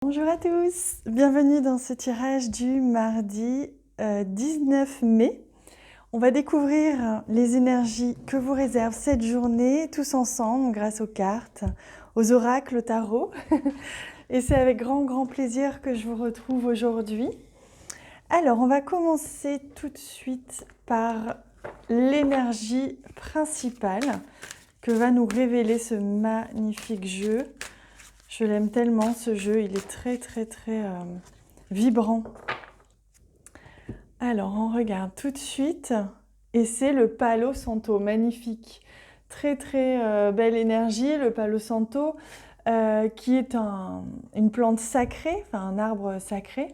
Bonjour à tous, bienvenue dans ce tirage du mardi 19 mai. On va découvrir les énergies que vous réserve cette journée tous ensemble grâce aux cartes, aux oracles, au tarot. Et c'est avec grand plaisir que je vous retrouve aujourd'hui. Alors, on va commencer tout de suite par l'énergie principale que va nous révéler ce magnifique jeu. Je l'aime tellement ce jeu, il est très vibrant. Alors on regarde tout de suite et c'est le Palo Santo, magnifique. Très belle énergie, le Palo Santo qui est une plante sacrée, enfin un arbre sacré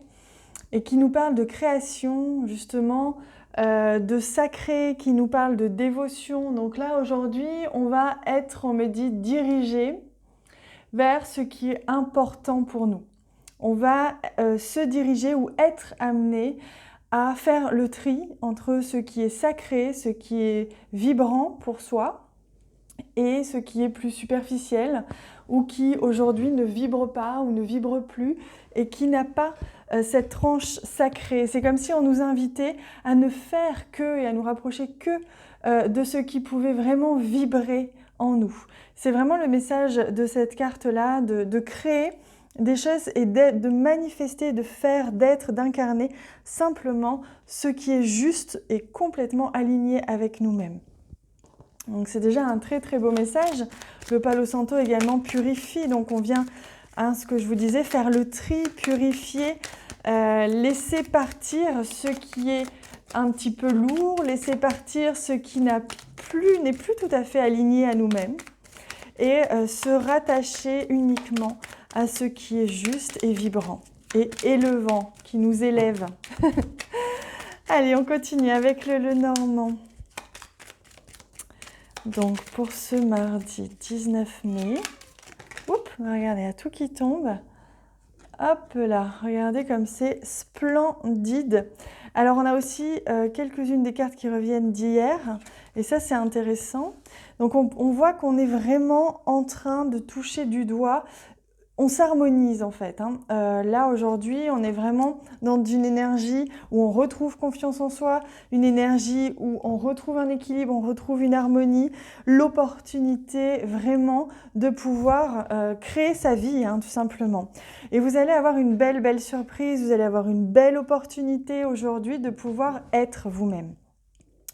et qui nous parle de création justement, de sacré, qui nous parle de dévotion. Donc là aujourd'hui on va être, on me dit, dirigé vers ce qui est important pour nous. On va se diriger ou être amené à faire le tri entre ce qui est sacré, ce qui est vibrant pour soi et ce qui est plus superficiel ou qui aujourd'hui ne vibre pas ou ne vibre plus et qui n'a pas cette tranche sacrée. C'est comme si on nous invitait à ne faire que et à nous rapprocher que de ce qui pouvait vraiment vibrer en nous. C'est vraiment le message de cette carte-là, de créer des choses et de manifester, de faire, d'être, d'incarner simplement ce qui est juste et complètement aligné avec nous-mêmes. Donc c'est déjà un très beau message. Le Palo Santo également purifie, donc on vient, ce que je vous disais, faire le tri, purifier, laisser partir ce qui est un petit peu lourd, laisser partir ce qui n'est plus tout à fait aligné à nous-mêmes et se rattacher uniquement à ce qui est juste et vibrant et élevant, qui nous élève. Allez, on continue avec le Normand. Donc pour ce mardi 19 mai, regardez, il y a tout qui tombe. Hop là, regardez comme c'est splendide. Alors on a aussi quelques-unes des cartes qui reviennent d'hier, et ça c'est intéressant. Donc on voit qu'on est vraiment en train de toucher du doigt. On s'harmonise en fait. Là aujourd'hui, on est vraiment dans une énergie où on retrouve confiance en soi, une énergie où on retrouve un équilibre, on retrouve une harmonie, l'opportunité vraiment de pouvoir créer sa vie, tout simplement. Et vous allez avoir une belle surprise, vous allez avoir une belle opportunité aujourd'hui de pouvoir être vous-même,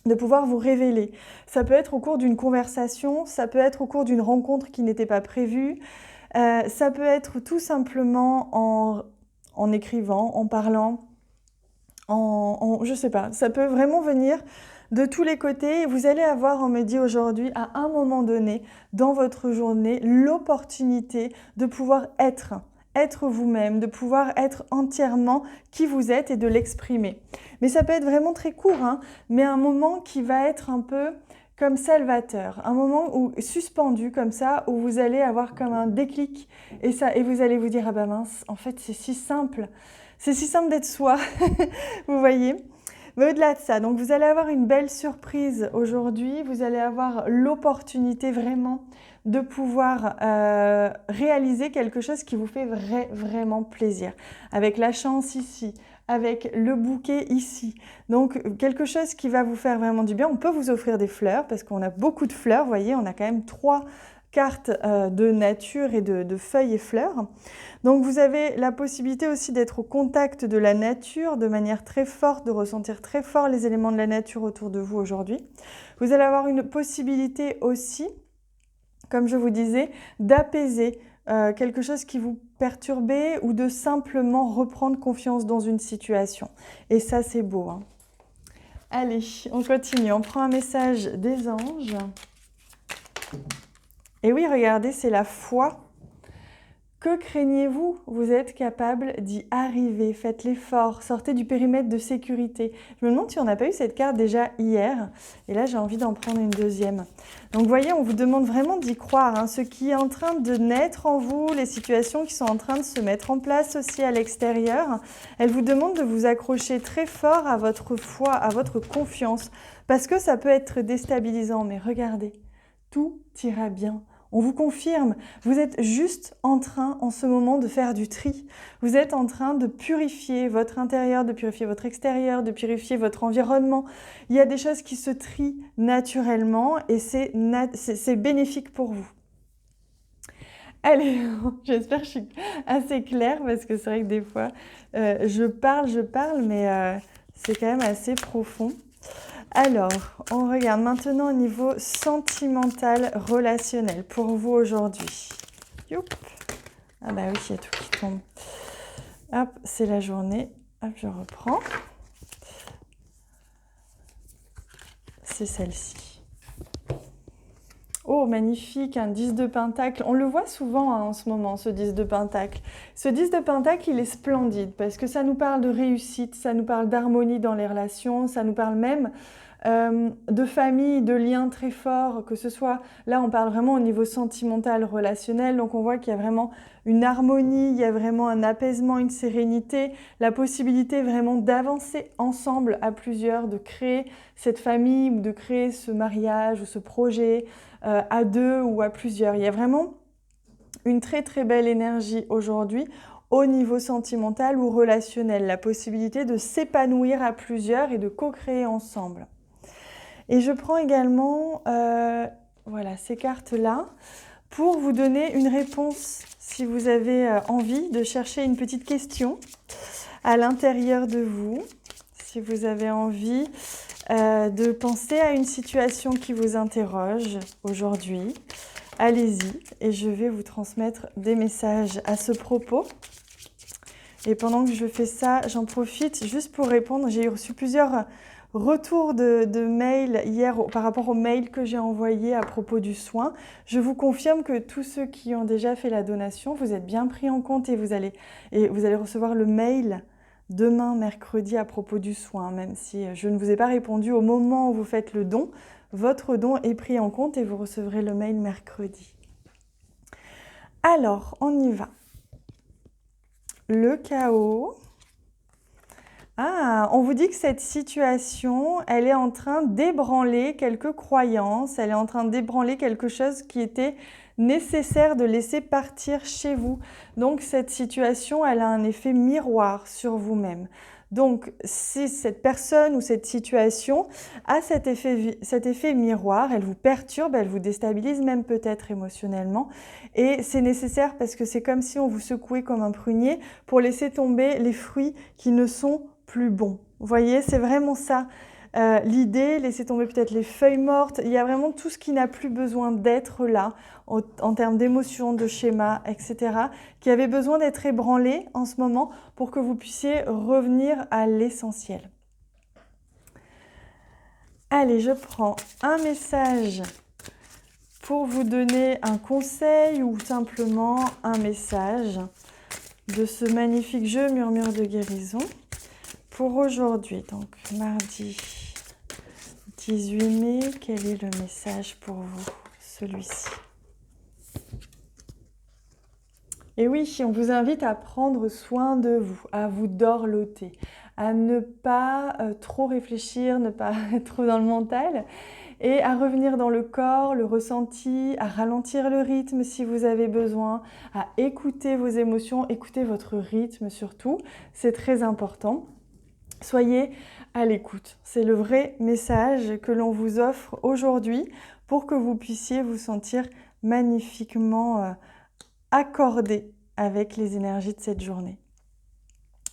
de pouvoir vous révéler. Ça peut être au cours d'une conversation, ça peut être au cours d'une rencontre qui n'était pas prévue, ça peut être tout simplement en écrivant, en parlant, je sais pas, ça peut vraiment venir de tous les côtés. Vous allez avoir, on me dit aujourd'hui, à un moment donné dans votre journée, l'opportunité de pouvoir être vous-même, de pouvoir être entièrement qui vous êtes et de l'exprimer. Mais ça peut être vraiment très court, mais un moment qui va être un peu comme salvateur, un moment où suspendu comme ça, où vous allez avoir comme un déclic et vous allez vous dire ah ben mince, en fait c'est si simple d'être soi, vous voyez. Mais au-delà de ça, donc vous allez avoir une belle surprise aujourd'hui, vous allez avoir l'opportunité vraiment de pouvoir réaliser quelque chose qui vous fait vraiment plaisir, avec la chance ici, avec le bouquet ici. Donc quelque chose qui va vous faire vraiment du bien. On peut vous offrir des fleurs parce qu'on a beaucoup de fleurs, vous voyez, on a quand même 3 cartes de nature et de feuilles et fleurs. Donc vous avez la possibilité aussi d'être au contact de la nature de manière très forte, de ressentir très fort les éléments de la nature autour de vous aujourd'hui. Vous allez avoir une possibilité aussi, comme je vous disais, d'apaiser quelque chose qui vous perturbait ou de simplement reprendre confiance dans une situation. Et ça, c'est beau. Allez, on continue. On prend un message des anges. Et oui, regardez, c'est la foi. Que craignez-vous? Vous êtes capable d'y arriver. Faites l'effort. Sortez du périmètre de sécurité. Je me demande si on n'a pas eu cette carte déjà hier. Et là, j'ai envie d'en prendre une deuxième. Donc, vous voyez, on vous demande vraiment d'y croire. Ce qui est en train de naître en vous, les situations qui sont en train de se mettre en place aussi à l'extérieur, elles vous demandent de vous accrocher très fort à votre foi, à votre confiance. Parce que ça peut être déstabilisant. Mais regardez, tout ira bien. On vous confirme, vous êtes juste en train en ce moment de faire du tri. Vous êtes en train de purifier votre intérieur, de purifier votre extérieur, de purifier votre environnement. Il y a des choses qui se trient naturellement et c'est bénéfique pour vous. Allez, j'espère que je suis assez claire parce que c'est vrai que des fois, je parle, mais c'est quand même assez profond. Alors, on regarde maintenant au niveau sentimental, relationnel pour vous aujourd'hui. Youp. Ah bah oui, il y a tout qui tombe. Hop, c'est la journée. Hop, je reprends. C'est celle-ci. Oh, magnifique, un 10 de pentacle. On le voit souvent en ce moment, ce 10 de pentacle. Ce 10 de pentacle, il est splendide parce que ça nous parle de réussite, ça nous parle d'harmonie dans les relations, ça nous parle même de famille, de liens très forts, que ce soit, là on parle vraiment au niveau sentimental, relationnel, donc on voit qu'il y a vraiment une harmonie, il y a vraiment un apaisement, une sérénité, la possibilité vraiment d'avancer ensemble à plusieurs, de créer cette famille ou de créer ce mariage ou ce projet à deux ou à plusieurs. Il y a vraiment une très très belle énergie aujourd'hui au niveau sentimental ou relationnel, la possibilité de s'épanouir à plusieurs et de co-créer ensemble. Et je prends également voilà, ces cartes-là pour vous donner une réponse si vous avez envie de chercher une petite question à l'intérieur de vous, si vous avez envie de penser à une situation qui vous interroge aujourd'hui. Allez-y et je vais vous transmettre des messages à ce propos. Et pendant que je fais ça, j'en profite juste pour répondre. J'ai reçu plusieurs retours de mails hier par rapport aux mails que j'ai envoyés à propos du soin. Je vous confirme que tous ceux qui ont déjà fait la donation, vous êtes bien pris en compte et vous allez recevoir le mail demain, mercredi, à propos du soin. Même si je ne vous ai pas répondu au moment où vous faites le don, votre don est pris en compte et vous recevrez le mail mercredi. Alors, on y va. Le chaos. Ah, on vous dit que cette situation, elle est en train d'ébranler quelques croyances, elle est en train d'ébranler quelque chose qui était nécessaire de laisser partir chez vous. Donc cette situation, elle a un effet miroir sur vous-même. Donc si cette personne ou cette situation a cet effet miroir, elle vous perturbe, elle vous déstabilise même peut-être émotionnellement. Et c'est nécessaire parce que c'est comme si on vous secouait comme un prunier pour laisser tomber les fruits qui ne sont plus bons. Vous voyez, c'est vraiment ça l'idée, laisser tomber peut-être les feuilles mortes. Il y a vraiment tout ce qui n'a plus besoin d'être là en termes d'émotions, de schémas, etc. qui avait besoin d'être ébranlé en ce moment pour que vous puissiez revenir à l'essentiel. Allez, je prends un message pour vous donner un conseil ou simplement un message de ce magnifique jeu Murmure de guérison. Pour aujourd'hui, donc mardi 18 mai, quel est le message pour vous, celui-ci? Et oui, on vous invite à prendre soin de vous, à vous dorloter, à ne pas trop réfléchir, ne pas être trop dans le mental et à revenir dans le corps, le ressenti, à ralentir le rythme si vous avez besoin, à écouter vos émotions, écouter votre rythme surtout, c'est très important. Soyez à l'écoute. C'est le vrai message que l'on vous offre aujourd'hui pour que vous puissiez vous sentir magnifiquement accordé avec les énergies de cette journée.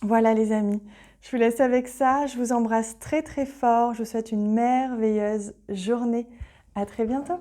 Voilà les amis, je vous laisse avec ça. Je vous embrasse très très fort. Je vous souhaite une merveilleuse journée. À très bientôt.